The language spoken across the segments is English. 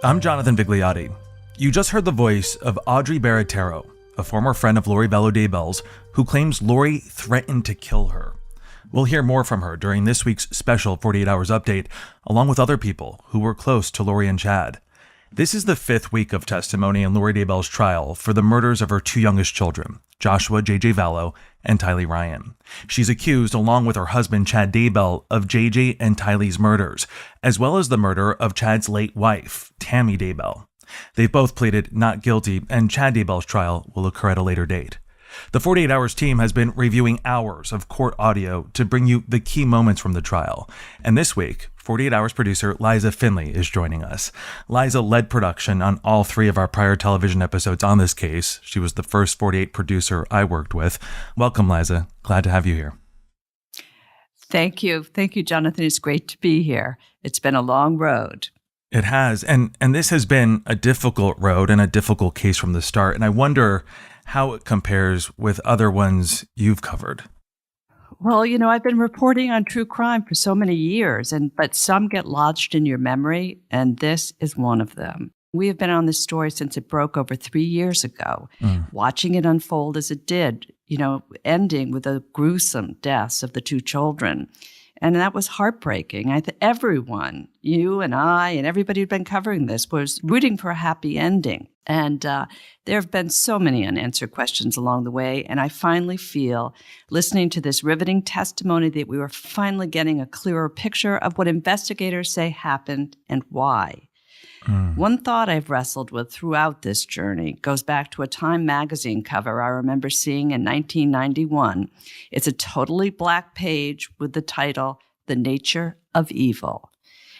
I'm Jonathan Vigliotti. You just heard the voice of Audrey Baratero, a former friend of Lori Vallow Daybell's, who claims Lori threatened to kill her. We'll hear more from her during this week's special 48 Hours update, along with other people who were close to Lori and Chad. This is the fifth week of testimony in Lori Daybell's trial for the murders of her two youngest children, Joshua J.J. Vallow and Tylee Ryan. She's accused, along with her husband Chad Daybell, of J.J. and Tylee's murders, as well as the murder of Chad's late wife, Tammy Daybell. They've both pleaded not guilty, and Chad Daybell's trial will occur at a later date. The 48 Hours team has been reviewing hours of court audio to bring you the key moments from the trial. And this week, 48 Hours producer Liza Finley is joining us. Liza led production on all three of our prior television episodes on this case. She was the first 48 producer I worked with. Welcome, Liza. Glad to have you here. Thank you. Thank you, Jonathan. It's great to be here. It's been a long road. It has. And this has been a difficult road and a difficult case from the start. And I wonder how it compares with other ones you've covered. Well, I've been reporting on true crime for so many years, but some get lodged in your memory, and this is one of them. We have been on this story since it broke over 3 years ago, watching it unfold as it did, ending with the gruesome deaths of the two children. And that was heartbreaking. Everyone, you and I and everybody who'd been covering this, was rooting for a happy ending. And there have been so many unanswered questions along the way. And I finally feel, listening to this riveting testimony, that we were finally getting a clearer picture of what investigators say happened and why. One thought I've wrestled with throughout this journey goes back to a Time magazine cover I remember seeing in 1991. It's a totally black page with the title, The Nature of Evil.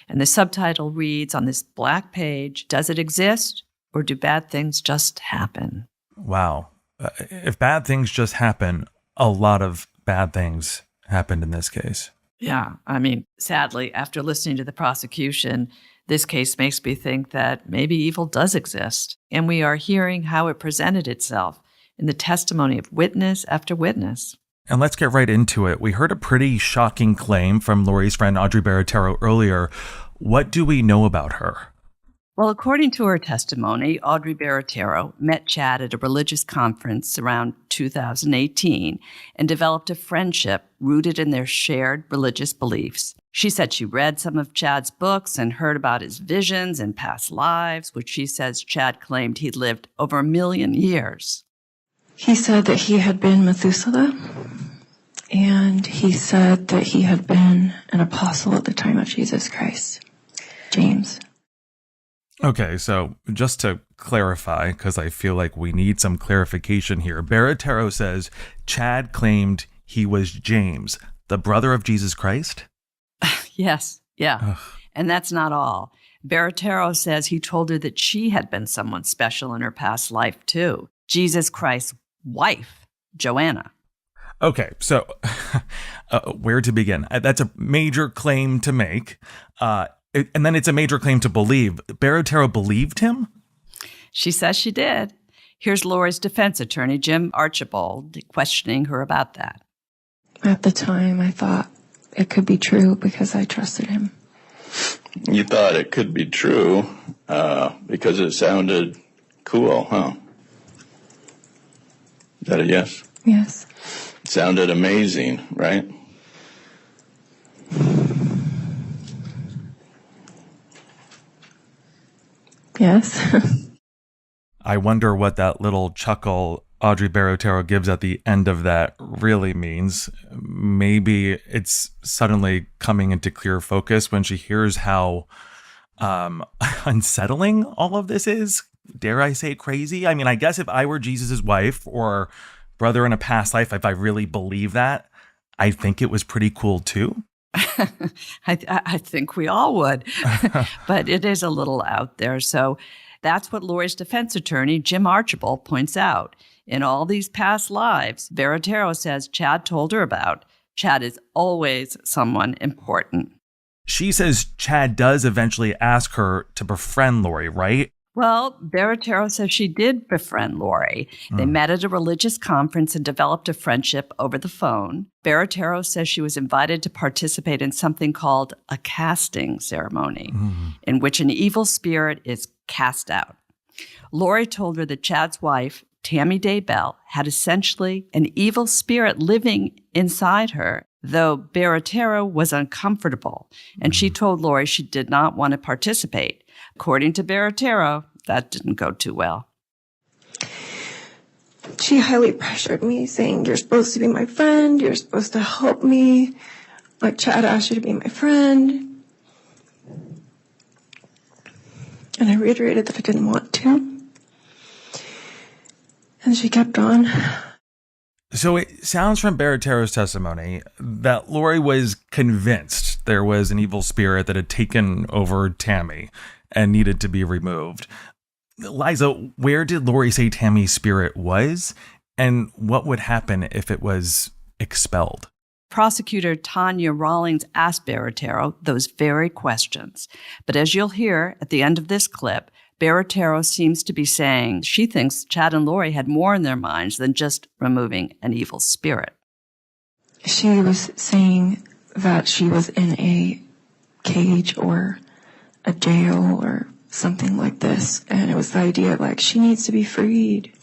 And the subtitle reads on this black page, does it exist or do bad things just happen? Wow. If bad things just happen, a lot of bad things happened in this case. Yeah. Sadly, after listening to the prosecution, this case makes me think that maybe evil does exist, and we are hearing how it presented itself in the testimony of witness after witness. And let's get right into it. We heard a pretty shocking claim from Lori's friend Audrey Baratero earlier. What do we know about her? Well, according to her testimony, Audrey Baratero met Chad at a religious conference around 2018 and developed a friendship rooted in their shared religious beliefs. She said she read some of Chad's books and heard about his visions and past lives, which she says Chad claimed he'd lived over 1 million years. He said that he had been Methuselah, and he said that he had been an apostle at the time of Jesus Christ, James. Okay, so just to clarify, because I feel like we need some clarification here, Baratero says Chad claimed he was James, the brother of Jesus Christ? Yes, yeah. Ugh. And that's not all. Baratero says he told her that she had been someone special in her past life, too. Jesus Christ's wife, Joanna. Okay, so where to begin? That's a major claim to make. And then it's a major claim to believe. Baratero believed him? She says she did. Here's Lori's defense attorney, Jim Archibald, questioning her about that. At the time, I thought it could be true because I trusted him. You thought it could be true because it sounded cool, huh? Is that a yes? Yes. It sounded amazing, right? Yes. I wonder what that little chuckle Audrey Baratero gives at the end of that really means. Maybe it's suddenly coming into clear focus when she hears how unsettling all of this is. Dare I say crazy? I guess if I were Jesus's wife or brother in a past life, if I really believe that, I think it was pretty cool too. I think we all would, but it is a little out there. So that's what Lori's defense attorney, Jim Archibald, points out. In all these past lives, Baratero says Chad told her about, Chad is always someone important. She says Chad does eventually ask her to befriend Lori, right? Well, Baratero says she did befriend Lori. They met at a religious conference and developed a friendship over the phone. Baratero says she was invited to participate in something called a casting ceremony, in which an evil spirit is cast out. Lori told her that Chad's wife, Tammy Daybell, had essentially an evil spirit living inside her, though Baratero was uncomfortable, and she told Lori she did not want to participate. According to Baratero, that didn't go too well. She highly pressured me, saying, "You're supposed to be my friend. You're supposed to help me. Like Chad asked you to be my friend." And I reiterated that I didn't want to. And she kept on. So it sounds from Baratero's testimony that Lori was convinced there was an evil spirit that had taken over Tammy and needed to be removed. Liza, where did Lori say Tammy's spirit was, and what would happen if it was expelled? Prosecutor Tanya Rawlings asked Baratero those very questions. But as you'll hear at the end of this clip, Baratero seems to be saying she thinks Chad and Lori had more in their minds than just removing an evil spirit. She was saying that she was in a cage or a jail or something like this. And it was the idea like she needs to be freed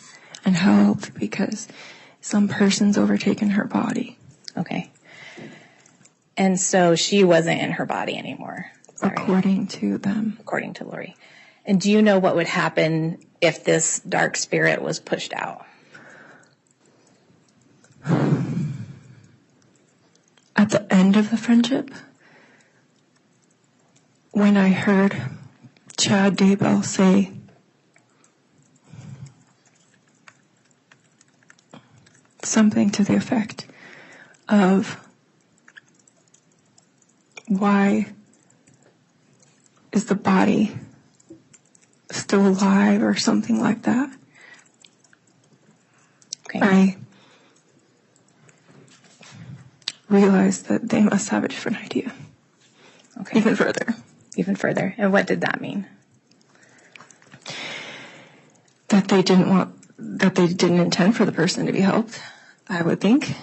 and helped because some person's overtaken her body. Okay. And so she wasn't in her body anymore. According to them. According to Lori. And do you know what would happen if this dark spirit was pushed out? At the end of the friendship, when I heard Chad Daybell say, something to the effect of, "Why is the body still alive?" or something like that. Okay. I realized that they must have a different idea. Okay. Even further. Even further. And what did that mean? That they didn't intend for the person to be helped, I would think.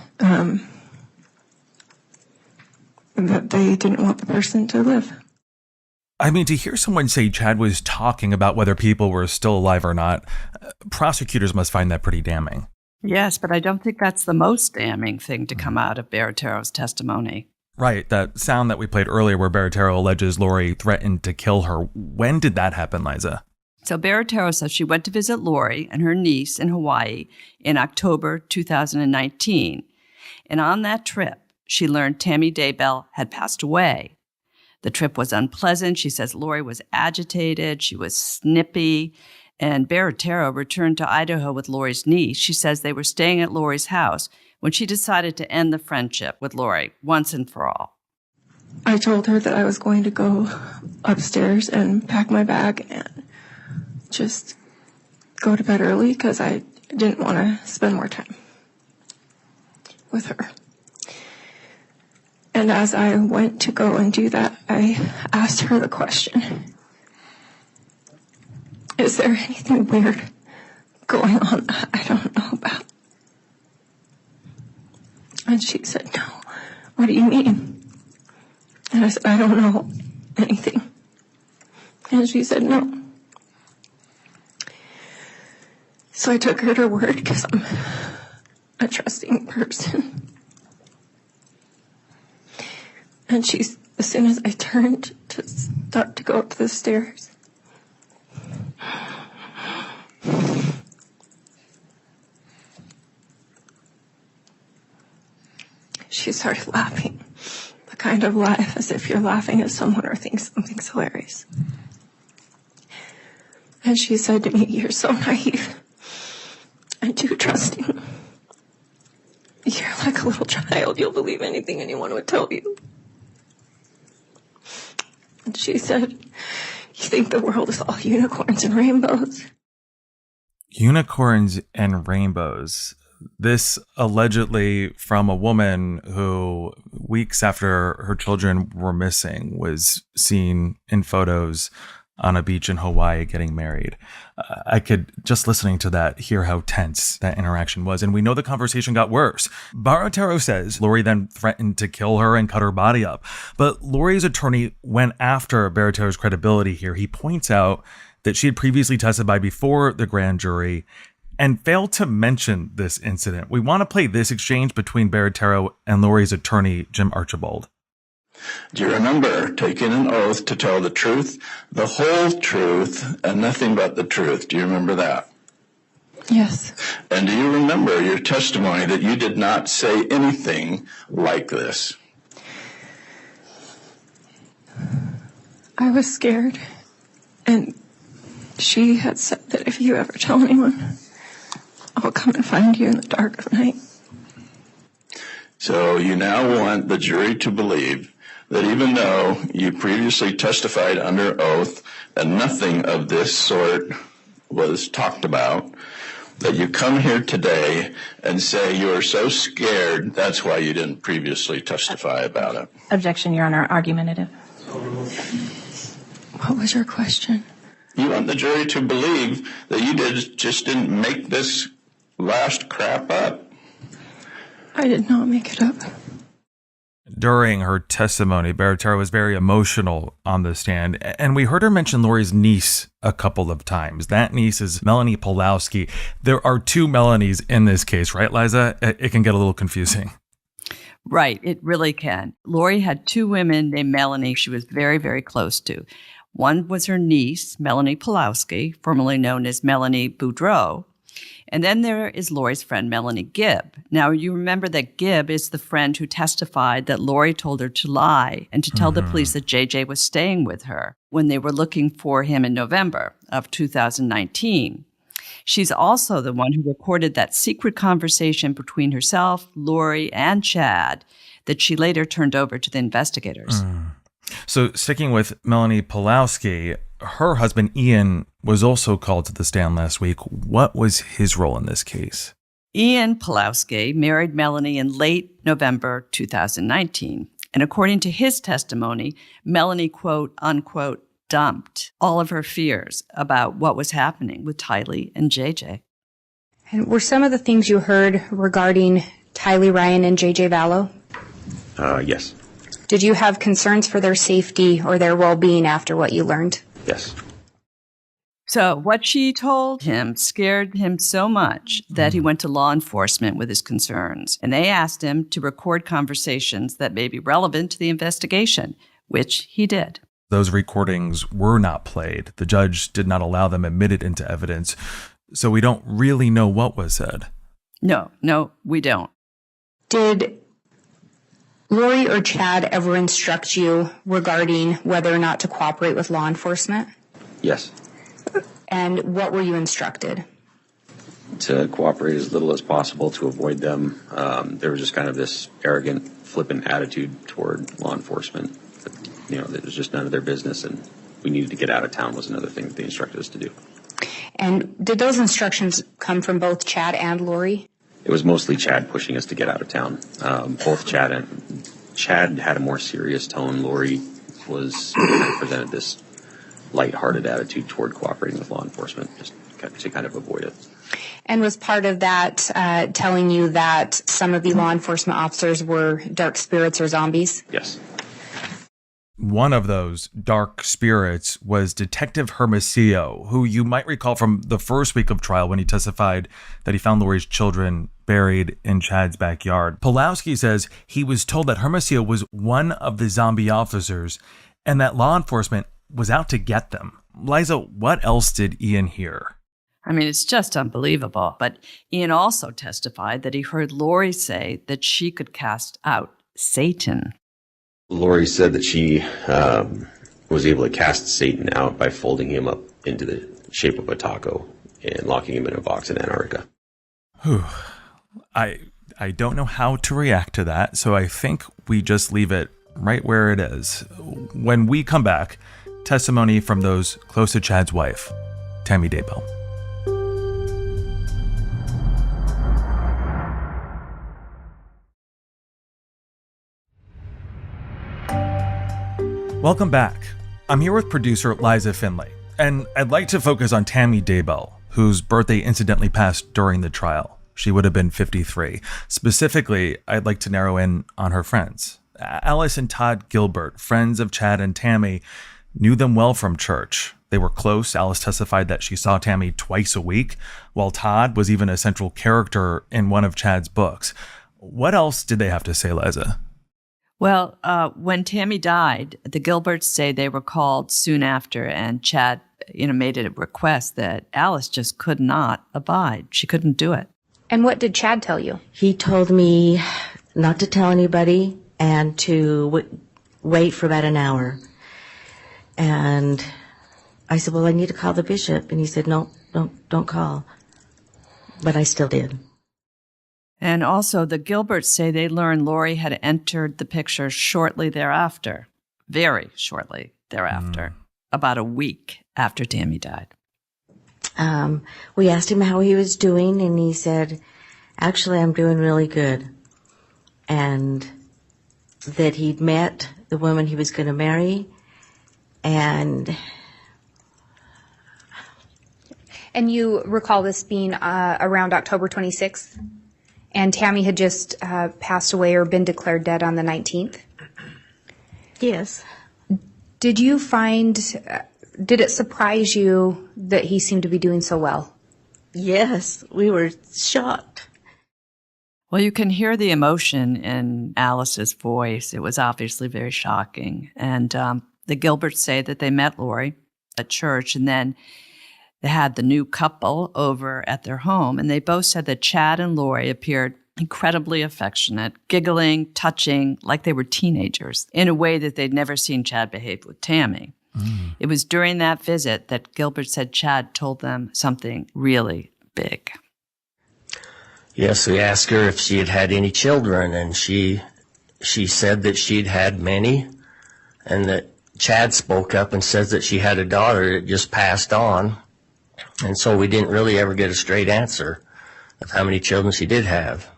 That they didn't want the person to live. I mean, to hear someone say Chad was talking about whether people were still alive or not, prosecutors must find that pretty damning. Yes, but I don't think that's the most damning thing to come out of Baratero's testimony. Right, that sound that we played earlier where Baratero alleges Lori threatened to kill her. When did that happen, Liza? So Baratero says she went to visit Lori and her niece in Hawaii in October 2019. And on that trip, she learned Tammy Daybell had passed away. The trip was unpleasant. She says Lori was agitated. She was snippy. And Baratero returned to Idaho with Lori's niece. She says they were staying at Lori's house when she decided to end the friendship with Lori once and for all. I told her that I was going to go upstairs and pack my bag and just go to bed early because I didn't want to spend more time with her. And as I went to go and do that, I asked her the question, "Is there anything weird going on that I don't know about?" And she said, "No." "What do you mean?" And I said, "I don't know anything." And she said, "No." So I took her to her word because I'm a trusting person. And as soon as I turned to start to go up the stairs, she started laughing. The kind of laugh as if you're laughing at someone or think something's hilarious. And she said to me, "You're so naive and too trusting. You're like a little child. You'll believe anything anyone would tell you." And she said, "You think the world is all unicorns and rainbows?" Unicorns and rainbows. This allegedly from a woman who, weeks after her children were missing, was seen in photos on a beach in Hawaii getting married. I could, just listening to that, hear how tense that interaction was. And we know the conversation got worse. Baratero says Lori then threatened to kill her and cut her body up. But Lori's attorney went after Baratero's credibility here. He points out that she had previously testified before the grand jury and failed to mention this incident. We want to play this exchange between Baratero and Lori's attorney, Jim Archibald. Do you remember taking an oath to tell the truth, the whole truth, and nothing but the truth? Do you remember that? Yes. And do you remember your testimony that you did not say anything like this? I was scared, and she had said that if you ever tell anyone, I'll come and find you in the dark of night. So you now want the jury to believe that even though you previously testified under oath and nothing of this sort was talked about, that you come here today and say you are so scared, that's why you didn't previously testify about it. Objection, Your Honor. Argumentative. What was your question? You want the jury to believe that you just didn't make this last crap up. I did not make it up. During her testimony, Baratero was very emotional on the stand, and we heard her mention Lori's niece a couple of times. That niece is Melanie Pulowski. There are two Melanies in this case, right, Liza? It can get a little confusing. Right, it really can. Lori had two women named Melanie she was very, very close to. One was her niece, Melanie Pulowski, formerly known as Melanie Boudreau. And then there is Lori's friend, Melanie Gibb. Now, you remember that Gibb is the friend who testified that Lori told her to lie and to tell the police that JJ was staying with her when they were looking for him in November of 2019. She's also the one who recorded that secret conversation between herself, Lori, and Chad that she later turned over to the investigators. So sticking with Melanie Pulowski, her husband, Ian, was also called to the stand last week. What was his role in this case? Ian Pulowski married Melanie in late November 2019. And according to his testimony, Melanie, quote, unquote, dumped all of her fears about what was happening with Tylee and JJ. And were some of the things you heard regarding Tylee Ryan and JJ Vallow? Yes. Did you have concerns for their safety or their well-being after what you learned? Yes. So what she told him scared him so much that he went to law enforcement with his concerns. And they asked him to record conversations that may be relevant to the investigation, which he did. Those recordings were not played. The judge did not allow them admitted into evidence. So we don't really know what was said. No, we don't. Did Lori or Chad ever instruct you regarding whether or not to cooperate with law enforcement? Yes. And what were you instructed? To cooperate as little as possible to avoid them. There was just kind of this arrogant, flippant attitude toward law enforcement. That it was just none of their business, and we needed to get out of town was another thing that they instructed us to do. And did those instructions come from both Chad and Lori? It was mostly Chad pushing us to get out of town. Both Chad had a more serious tone. Lori presented this lighthearted attitude toward cooperating with law enforcement, just to kind of avoid it. And was part of that telling you that some of the law enforcement officers were dark spirits or zombies? Yes. One of those dark spirits was Detective Hermosillo, who you might recall from the first week of trial when he testified that he found Lori's children buried in Chad's backyard. Pulowski says he was told that Hermosillo was one of the zombie officers and that law enforcement was out to get them. Liza, what else did Ian hear? I mean, it's just unbelievable. But Ian also testified that he heard Lori say that she could cast out Satan. Lori said that she was able to cast Satan out by folding him up into the shape of a taco and locking him in a box in Antarctica. Whew. I don't know how to react to that, so I think we just leave it right where it is. When we come back, testimony from those close to Chad's wife, Tammy Daybell. Welcome back. I'm here with producer Liza Finley, and I'd like to focus on Tammy Daybell, whose birthday incidentally passed during the trial. She would have been 53. Specifically, I'd like to narrow in on her friends. Alice and Todd Gilbert, friends of Chad and Tammy, knew them well from church. They were close. Alice testified that she saw Tammy twice a week, while Todd was even a central character in one of Chad's books. What else did they have to say, Liza? Well, when Tammy died, the Gilberts say they were called soon after, and Chad, made a request that Alice just could not abide. She couldn't do it. And what did Chad tell you? He told me not to tell anybody and to wait for about an hour. And I said, well, I need to call the bishop. And he said, no, don't call. But I still did. And also, the Gilberts say they learned Lori had entered the picture shortly thereafter, very shortly thereafter, about a week after Tammy died. We asked him how he was doing, and he said, actually, I'm doing really good. And that he'd met the woman he was going to marry, and you recall this being around October 26th? And Tammy had just passed away or been declared dead on the 19th? Yes. Did it surprise you that he seemed to be doing so well? Yes, we were shocked. Well, you can hear the emotion in Alice's voice. It was obviously very shocking. And the Gilberts say that they met Lori at church, and then they had the new couple over at their home, and they both said that Chad and Lori appeared incredibly affectionate, giggling, touching, like they were teenagers, in a way that they'd never seen Chad behave with Tammy. It was during that visit that Gilbert said Chad told them something really big. Yes, we asked her if she had had any children, and she said that she'd had many, and that Chad spoke up and says that she had a daughter that just passed on. And so we didn't really ever get a straight answer of how many children she did have.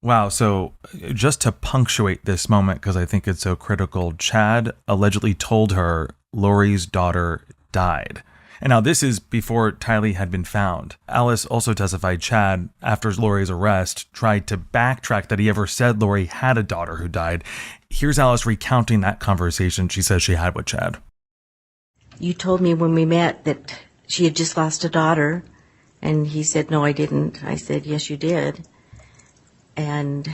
Wow, so just to punctuate this moment, because I think it's so critical, Chad allegedly told her Lori's daughter died. And now this is before Tylee had been found. Alice also testified Chad, after Lori's arrest, tried to backtrack that he ever said Lori had a daughter who died. Here's Alice recounting that conversation she says she had with Chad. You told me when we met that she had just lost a daughter, and he said, no, I didn't. I said, yes, you did. And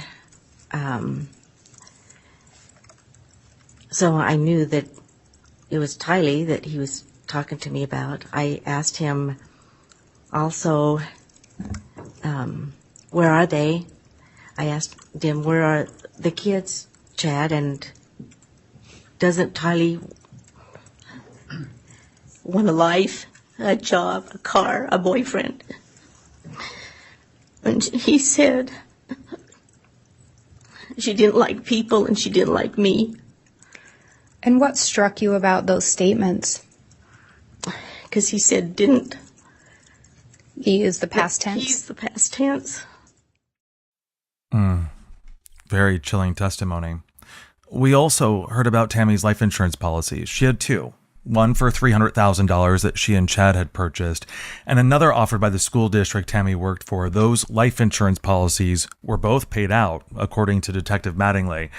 so I knew that it was Tylee that he was talking to me about. I asked him also, where are they? I asked him, where are the kids, Chad? And doesn't Tylee want a life? A job, a car, a boyfriend. And he said she didn't like people and she didn't like me. And what struck you about those statements? Because he said didn't. He used the past tense? He used the past tense. Very chilling testimony. We also heard about Tammy's life insurance policies. She had two. One for $300,000 that she and Chad had purchased, and another offered by the school district Tammy worked for. Those life insurance policies were both paid out, according to Detective Mattingly.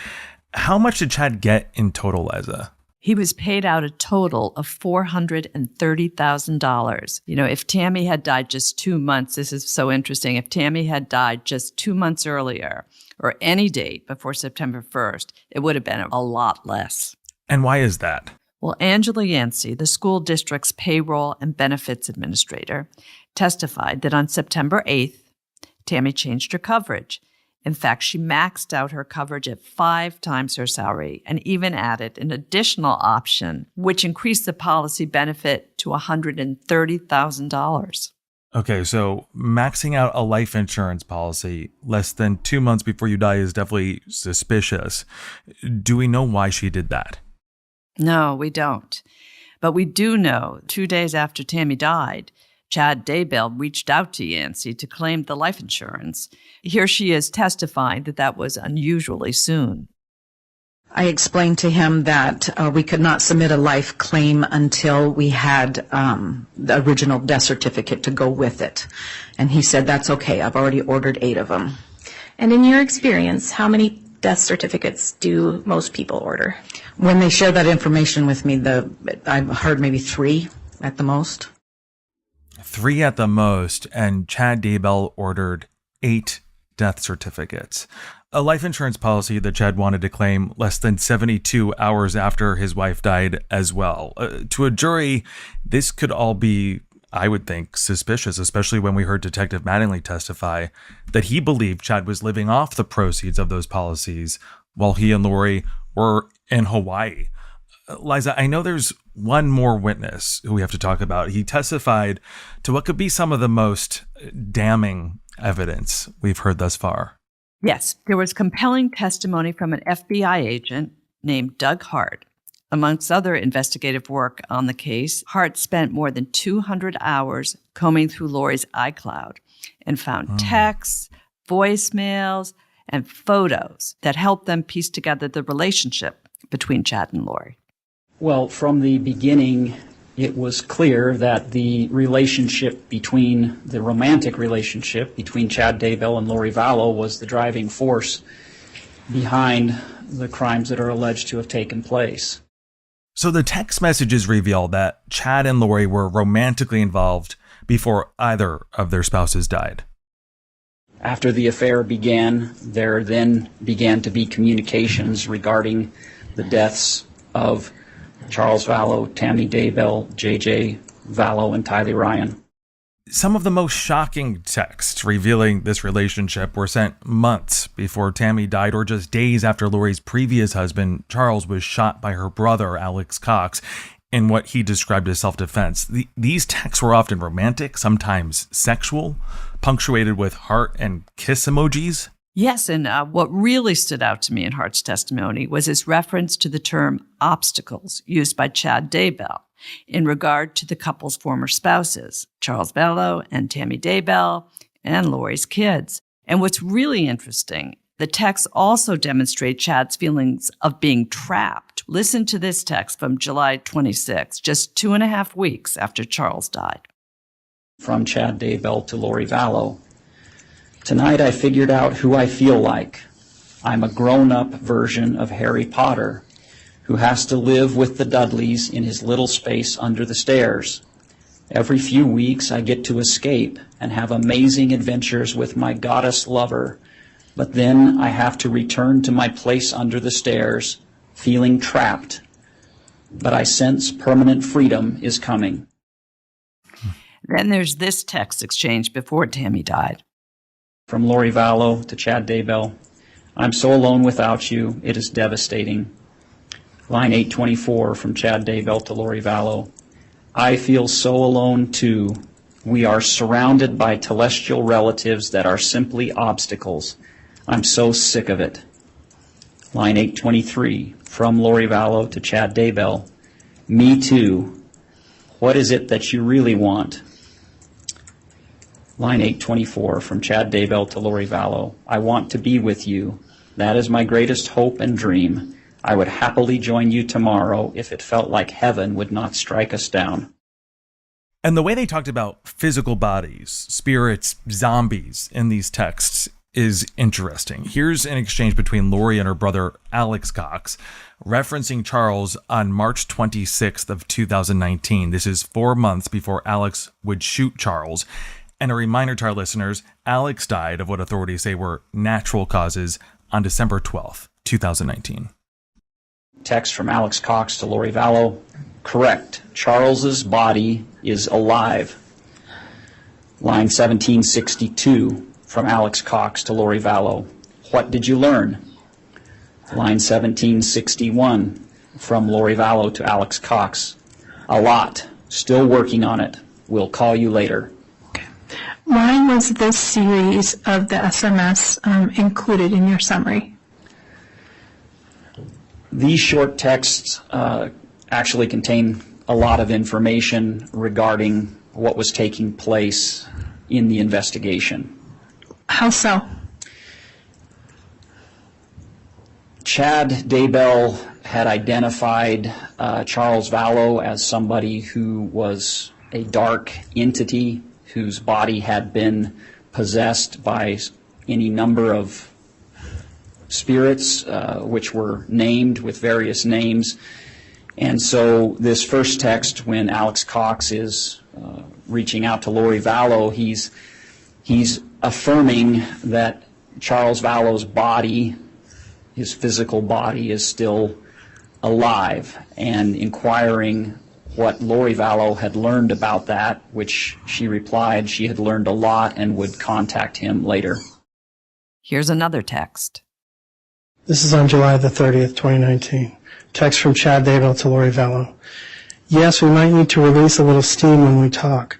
How much did Chad get in total, Liza? He was paid out a total of $430,000. If Tammy had died just 2 months, this is so interesting. If Tammy had died just 2 months earlier, or any date before September 1st, it would have been a lot less. And why is that? Well, Angela Yancey, the school district's payroll and benefits administrator, testified that on September 8th, Tammy changed her coverage. In fact, she maxed out her coverage at 5 times her salary and even added an additional option, which increased the policy benefit to $130,000. Okay, so maxing out a life insurance policy less than 2 months before you die is definitely suspicious. Do we know why she did that? No, we don't. But we do know 2 days after Tammy died, Chad Daybell reached out to Yancey to claim the life insurance. Here she is testifying that was unusually soon. I explained to him that we could not submit a life claim until we had the original death certificate to go with it. And he said, that's okay. I've already ordered 8 of them. And in your experience, how many death certificates do most people order? When they share that information with me, I've heard maybe 3. at the most. 3 at the most, and Chad Daybell ordered 8 death certificates. A life insurance policy that Chad wanted to claim less than 72 hours after his wife died as well. To a jury, this could all be, I would think, suspicious, especially when we heard Detective Mattingly testify that he believed Chad was living off the proceeds of those policies while he and Lori were in Hawaii. Liza, I know there's one more witness who we have to talk about. He testified to what could be some of the most damning evidence we've heard thus far. Yes, there was compelling testimony from an FBI agent named Doug Hart. Amongst other investigative work on the case, Hart spent more than 200 hours combing through Lori's iCloud and found texts, voicemails, and photos that helped them piece together the relationship between Chad and Lori. Well, from the beginning, it was clear that the romantic relationship between Chad Daybell and Lori Vallow was the driving force behind the crimes that are alleged to have taken place. So the text messages reveal that Chad and Lori were romantically involved before either of their spouses died. After the affair began, there then began to be communications regarding the deaths of Charles Vallow, Tammy Daybell, J.J. Vallow, and Tylee Ryan. Some of the most shocking texts revealing this relationship were sent months before Tammy died, or just days after Lori's previous husband, Charles, was shot by her brother, Alex Cox, in what he described as self-defense. These texts were often romantic, sometimes sexual, punctuated with heart and kiss emojis. Yes, and what really stood out to me in Hart's testimony was his reference to the term obstacles used by Chad Daybell in regard to the couple's former spouses, Charles Vallow and Tammy Daybell, and Lori's kids. And what's really interesting, the texts also demonstrate Chad's feelings of being trapped. Listen to this text from July 26, just 2.5 weeks after Charles died. From Chad Daybell to Lori Vallow. Tonight I figured out who I feel like. I'm a grown-up version of Harry Potter who has to live with the Dudleys in his little space under the stairs. Every few weeks I get to escape and have amazing adventures with my goddess lover, but then I have to return to my place under the stairs, feeling trapped. But I sense permanent freedom is coming. Then there's this text exchange before Tammy died. From Lori Vallow to Chad Daybell. I'm so alone without you, it is devastating. Line 824 from Chad Daybell to Lori Vallow. I feel so alone too. We are surrounded by celestial relatives that are simply obstacles. I'm so sick of it. Line 823 from Lori Vallow to Chad Daybell. Me too. What is it that you really want? Line 824 from Chad Daybell to Lori Vallow. I want to be with you. That is my greatest hope and dream. I would happily join you tomorrow if it felt like heaven would not strike us down. And the way they talked about physical bodies, spirits, zombies in these texts is interesting. Here's an exchange between Lori and her brother, Alex Cox, referencing Charles on March 26th of 2019. This is 4 months before Alex would shoot Charles. And a reminder to our listeners, Alex died of what authorities say were natural causes on December 12th, 2019. Text from Alex Cox to Lori Vallow. Correct. Charles's body is alive. Line 1762 from Alex Cox to Lori Vallow. What did you learn? Line 1761 from Lori Vallow to Alex Cox. A lot. Still working on it. We'll call you later. Why was this series of the SMS included in your summary? These short texts actually contain a lot of information regarding what was taking place in the investigation. How so? Chad Daybell had identified Charles Vallow as somebody who was a dark entity whose body had been possessed by any number of spirits, which were named with various names. And so this first text, when Alex Cox is reaching out to Lori Vallow, he's affirming that Charles Vallow's body, his physical body, is still alive, and inquiring what Lori Vallow had learned about that, which she replied she had learned a lot and would contact him later. Here's another text. This is on July the 30th, 2019. Text from Chad Daybell to Lori Vallow. Yes, we might need to release a little steam when we talk.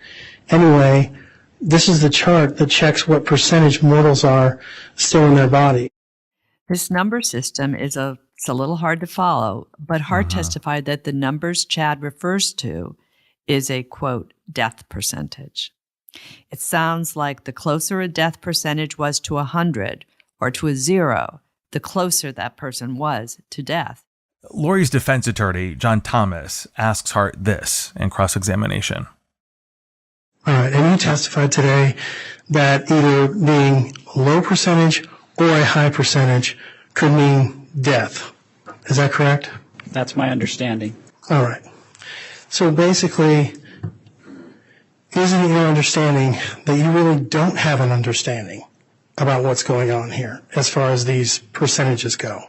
Anyway, this is the chart that checks what percentage mortals are still in their body. This number system it's a little hard to follow, but Hart testified that the numbers Chad refers to is a, quote, death percentage. It sounds like the closer a death percentage was to 100 or to a 0, the closer that person was to death. Lori's defense attorney, John Thomas, asks Hart this in cross-examination. All right, and you testified today that either being low percentage or a high percentage could mean death. Is that correct? That's my understanding. All right. So basically, isn't it your understanding that you really don't have an understanding about what's going on here as far as these percentages go?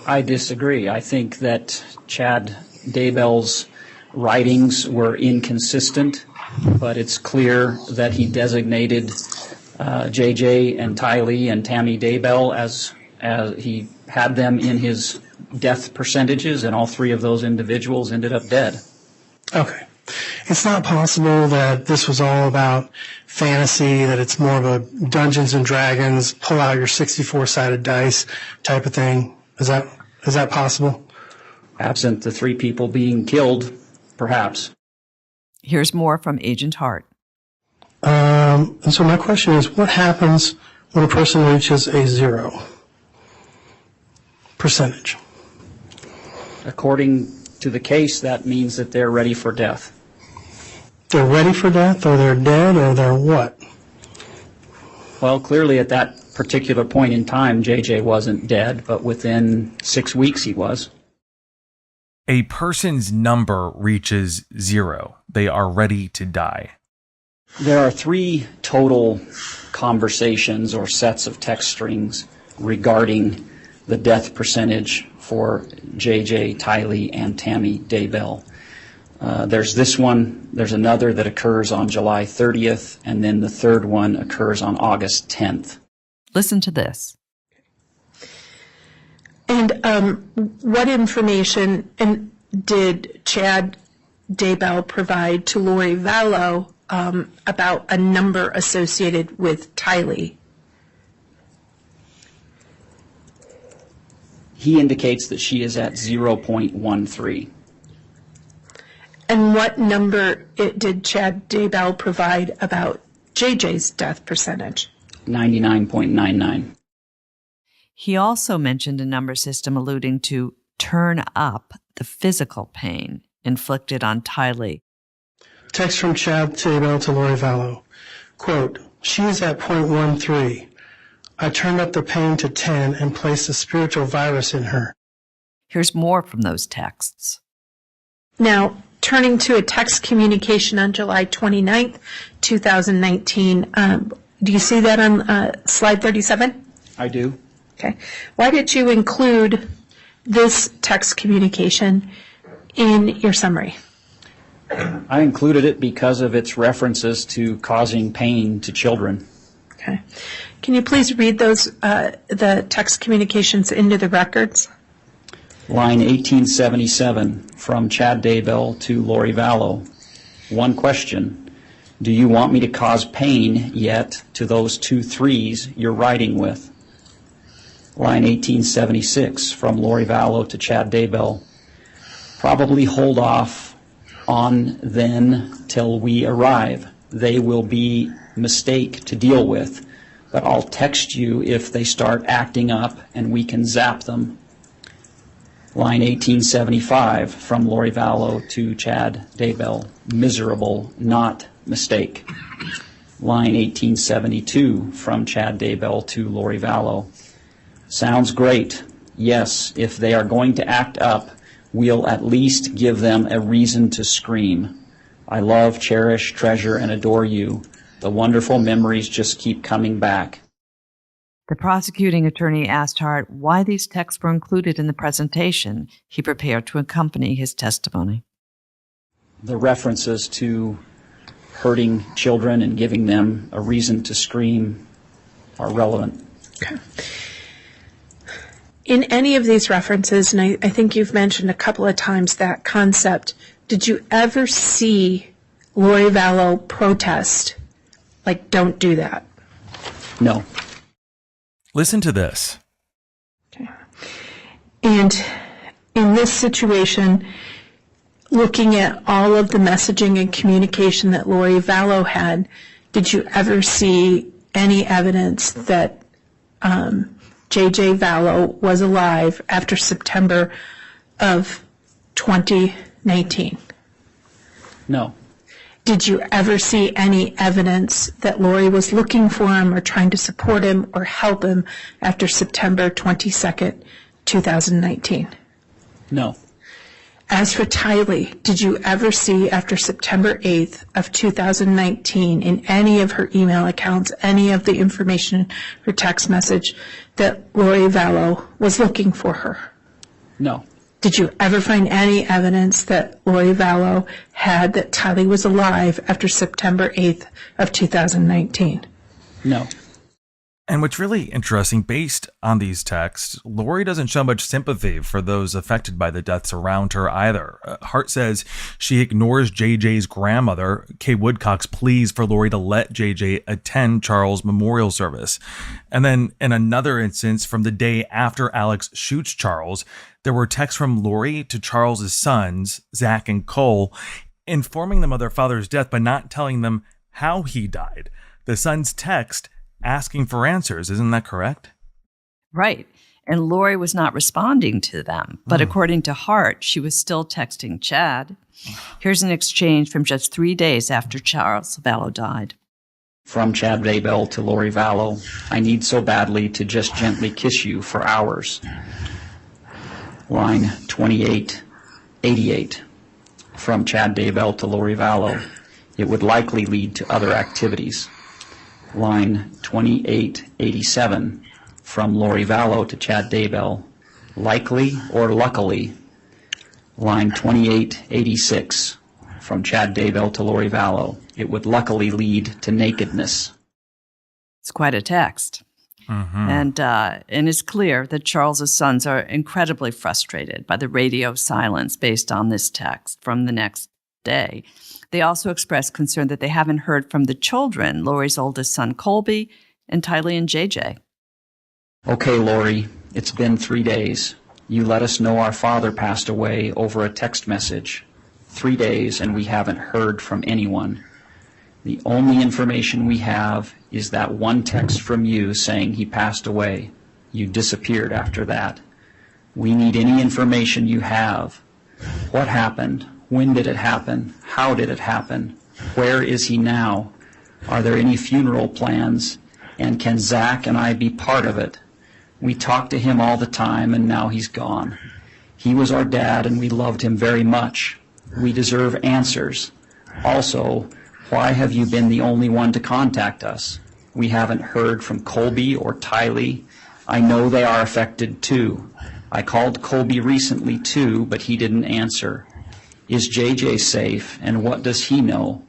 I disagree. I think that Chad Daybell's writings were inconsistent, but it's clear that he designated J.J. and Tylee and Tammy Daybell as he had them in his death percentages, and all three of those individuals ended up dead. Okay. It's not possible that this was all about fantasy, that it's more of a Dungeons and Dragons, pull out your 64-sided dice type of thing. Is that possible? Absent the three people being killed, perhaps. Here's more from Agent Hart. And so my question is, what happens when a person reaches a 0 percentage? According to the case, that means that they're ready for death. They're ready for death, or they're dead, or they're what? Well, clearly at that particular point in time, J.J. wasn't dead, but within 6 weeks he was. A person's number reaches 0. They are ready to die. There are 3 total conversations or sets of text strings regarding the death percentage for J.J., Tylee, and Tammy Daybell. There's this one, there's another that occurs on July 30th, and then the third one occurs on August 10th. Listen to this. And what information did Chad Daybell provide to Lori Vallow about a number associated with Tylee? He indicates that she is at 0.13. And what number did Chad Daybell provide about JJ's death percentage? 99.99. He also mentioned a number system alluding to turn up the physical pain inflicted on Tylee. Text from Chad Daybell to Lori Vallow. Quote, she is at 0.13. I turned up the pain to 10 and placed a spiritual virus in her. Here's more from those texts. Now, turning to a text communication on July 29th, 2019, do you see that on slide 37? I do. Okay. Why did you include this text communication in your summary? I included it because of its references to causing pain to children. Okay. Can you please read those, the text communications into the records? Line 1877 from Chad Daybell to Lori Vallow. One question. Do you want me to cause pain yet to those 2 3s you're writing with? Line 1876 from Lori Vallow to Chad Daybell. Probably hold off on then till we arrive. They will be mistake to deal with, but I'll text you if they start acting up and we can zap them. Line 1875 from Lori Vallow to Chad Daybell. Miserable, not mistake. Line 1872 from Chad Daybell to Lori Vallow. Sounds great. Yes, if they are going to act up, we'll at least give them a reason to scream. I love, cherish, treasure, and adore you. The wonderful memories just keep coming back. The prosecuting attorney asked Hart why these texts were included in the presentation he prepared to accompany his testimony. The references to hurting children and giving them a reason to scream are relevant. Okay. In any of these references, and I think you've mentioned a couple of times that concept, did you ever see Lori Vallow protest, like, don't do that? No. Listen to this. Okay. And in this situation, looking at all of the messaging and communication that Lori Vallow had, did you ever see any evidence that J.J. Vallow was alive after September of 2019? No. Did you ever see any evidence that Lori was looking for him or trying to support him or help him after September 22nd, 2019? No. As for Tylee, did you ever see after September 8th of 2019 in any of her email accounts, any of the information, her text message, that Lori Vallow was looking for her? No. Did you ever find any evidence that Lori Vallow had that Tylee was alive after September 8th of 2019? No. And what's really interesting, based on these texts, Lori doesn't show much sympathy for those affected by the deaths around her either. Hart says she ignores JJ's grandmother, Kay Woodcock's pleas for Lori to let JJ attend Charles' memorial service. And then in another instance, from the day after Alex shoots Charles, there were texts from Lori to Charles' sons, Zach and Cole, informing them of their father's death, but not telling them how he died. The sons text asking for answers. Isn't that correct? Right. And Lori was not responding to them. But according to Hart, she was still texting Chad. Here's an exchange from just 3 days after Charles Vallow died. From Chad Daybell to Lori Vallow, I need so badly to just gently kiss you for hours. Line 2888. From Chad Daybell to Lori Vallow, it would likely lead to other activities. Line 2887, from Lori Vallow to Chad Daybell, likely or luckily. Line 2886, from Chad Daybell to Lori Vallow, it would luckily lead to nakedness. It's quite a text. And it's clear that Charles's sons are incredibly frustrated by the radio silence based on this text from the next day. They also expressed concern that they haven't heard from the children, Lori's oldest son, Colby, and Tylee and JJ. Okay, Lori, it's been 3 days. You let us know our father passed away over a text message. 3 days, and we haven't heard from anyone. The only information we have is that one text from you saying he passed away. You disappeared after that. We need any information you have. What happened? When did it happen? How did it happen? Where is he now? Are there any funeral plans? And can Zach and I be part of it? We talk to him all the time, and now he's gone. He was our dad, and we loved him very much. We deserve answers. Also, why have you been the only one to contact us? We haven't heard from Colby or Tylee. I know they are affected too. I called Colby recently too, but he didn't answer. Is JJ safe, and what does he know?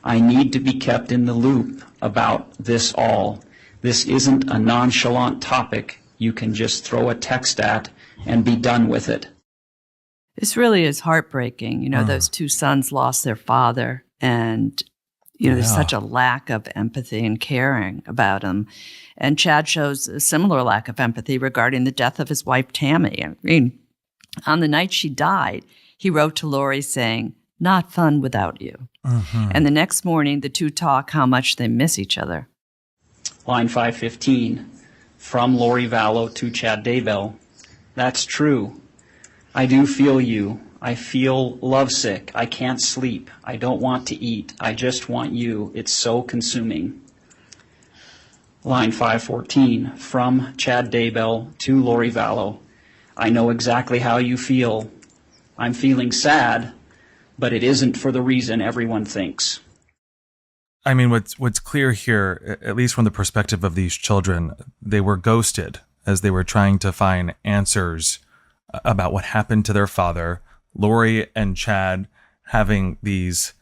I need to be kept in the loop about this all. This isn't a nonchalant topic you can just throw a text at and be done with it. This really is heartbreaking. You know, those two sons lost their father, and there's such a lack of empathy and caring about him. And Chad shows a similar lack of empathy regarding the death of his wife, Tammy. I mean, on the night she died, he wrote to Lori saying, "Not fun without you." And the next morning, the two talk how much they miss each other. Line 515, from Lori Vallow to Chad Daybell. That's true. I do feel you. I feel lovesick. I can't sleep. I don't want to eat. I just want you. It's so consuming. Line 514, from Chad Daybell to Lori Vallow. I know exactly how you feel. I'm feeling sad, but it isn't for the reason everyone thinks. I mean, what's clear here, at least from the perspective of these children, they were ghosted as they were trying to find answers about what happened to their father. Lori and Chad having these,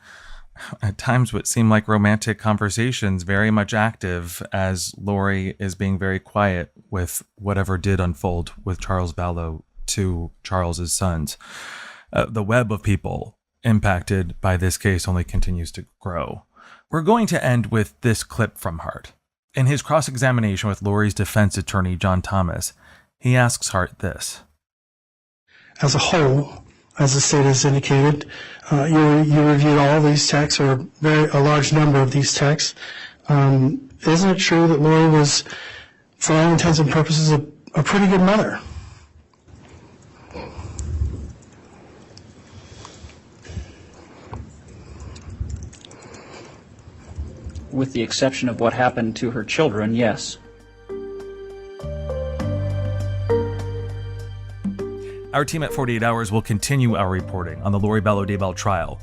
at times, what seem like romantic conversations, very much active, as Lori is being very quiet with whatever did unfold with Charles Vallow to Charles's sons. The web of people impacted by this case only continues to grow. We're going to end with this clip from Hart. In his cross-examination with Lori's defense attorney, John Thomas, he asks Hart this. As a whole, as the state has indicated, you reviewed all of these texts, or a large number of these texts. Isn't it true that Lori was, for all intents and purposes, a pretty good mother? With the exception of what happened to her children, yes. Our team at 48 Hours will continue our reporting on the Lori Vallow Daybell trial.